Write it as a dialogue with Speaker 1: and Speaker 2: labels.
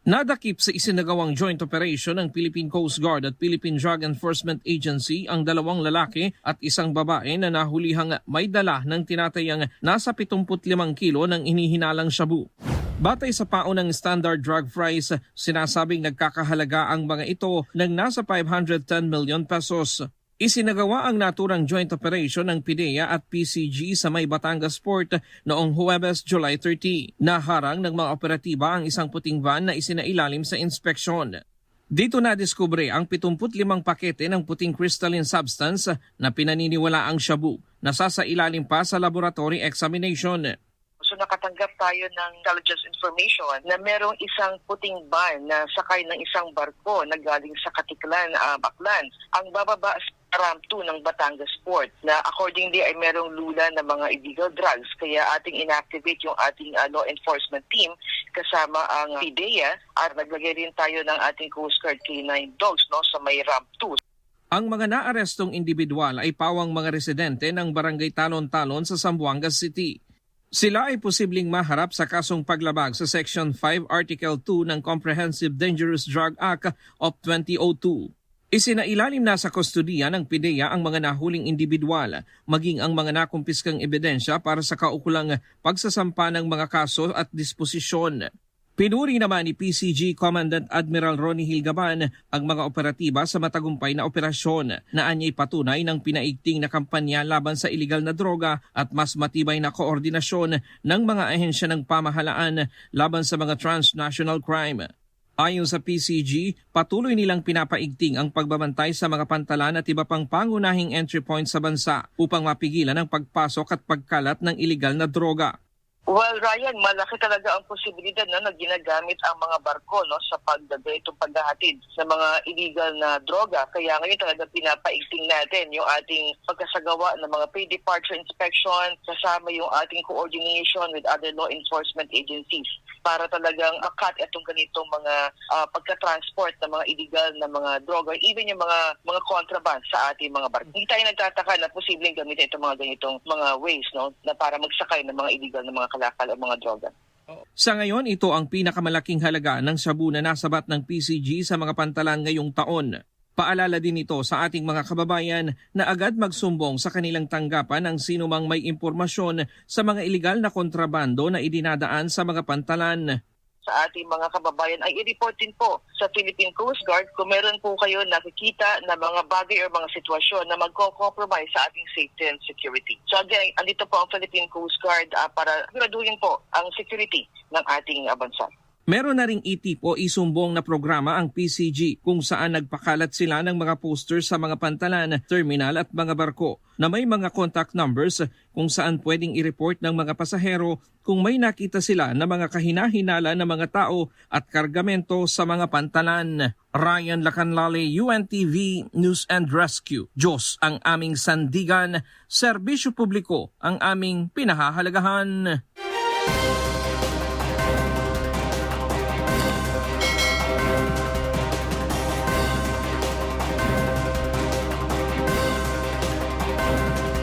Speaker 1: Nadakip sa isinagawang joint operation ng Philippine Coast Guard at Philippine Drug Enforcement Agency ang 2 lalaki at isang babae na nahulihang may dala ng tinatayang nasa 75 kilo ng inihinalang shabu. Batay sa paunang standard drug price, sinasabing nagkakahalaga ang mga ito ng nasa 510 million pesos. Isinagawa ang naturang joint operation ng PIDEA at PCG sa May Batangas Port noong Huwebes, July 30. Naharang ng mga operatiba ang isang puting van na isinailalim sa inspeksyon. Dito nadiskubre ang 75 pakete ng puting crystalline substance na pinaniniwala ang shabu na sasailalim pa sa laboratory examination.
Speaker 2: So nakatanggap tayo ng intelligence information na merong isang puting van na sakay ng isang barko na galing sa Katiklan, Aklan. Ang bababa sa Ramp 2 ng Batangas Port na accordingly ay merong lula ng mga illegal drugs. Kaya ating inactivate yung ating law enforcement team kasama ang PIDEA at naglagay rin tayo ng ating Coast Guard K9 dogs sa may Ramp 2.
Speaker 1: Ang mga naarestong individual ay pawang mga residente ng Barangay Talon-Talon sa Zamboanga City. Sila ay posibleng maharap sa kasong paglabag sa Section 5 Article 2 ng Comprehensive Dangerous Drug Act of 2002. Isinailalim na sa kustodiya ng PIDEA ang mga nahuling individual, maging ang mga nakumpiskang ebidensya para sa kaukulang pagsasampa ng mga kaso at disposisyon. Pinuri naman ni PCG Commandant Admiral Ronnie Hilgaban ang mga operatiba sa matagumpay na operasyon na anyay patunay ng pinaigting na kampanya laban sa iligal na droga at mas matibay na koordinasyon ng mga ahensya ng pamahalaan laban sa mga transnational crime. Ayon sa PCG, patuloy nilang pinapaigting ang pagbabantay sa mga pantalan at iba pang pangunahing entry points sa bansa upang mapigilan ang pagpasok at pagkalat ng iligal na droga.
Speaker 2: Well, Ryan, malaki talaga ang posibilidad na ginagamit ang mga barko sa paghahatid sa mga illegal na droga. Kaya ngayon talaga pinapaigting natin yung ating pagkasagawa ng mga pre-departure inspection, kasama yung ating coordination with other law enforcement agencies para talagang makat itong ganitong mga pagka-transport ng mga illegal na mga droga, even yung mga contraband sa ating mga barko. Hindi tayo nagtataka na posibleng gamitin itong mga ganitong mga ways na para magsakay ng mga illegal na mga kalakal o mga droga.
Speaker 1: Sa ngayon, ito ang pinakamalaking halaga ng shabu na nasabat ng PCG sa mga pantalan ngayong taon. Paalala din ito sa ating mga kababayan na agad magsumbong sa kanilang tanggapan ang sinumang may impormasyon sa mga ilegal na kontrabando na idinadaan sa mga pantalan.
Speaker 2: Sa ating mga kababayan ay i-report din po sa Philippine Coast Guard kung meron po kayo nakikita na mga bagay o mga sitwasyon na magko-compromise sa ating safety and security. So again, andito po ang Philippine Coast Guard para siguraduhin po ang security ng ating bansa.
Speaker 1: Meron na ring itip o isumbong na programa ang PCG kung saan nagpakalat sila ng mga posters sa mga pantalan, terminal at mga barko na may mga contact numbers kung saan pwedeng i-report ng mga pasahero kung may nakita sila na mga kahinahinala na mga tao at kargamento sa mga pantalan. Ryan Lacanlale, UNTV News and Rescue. Diyos ang aming sandigan, serbisyo publiko ang aming pinahahalagahan.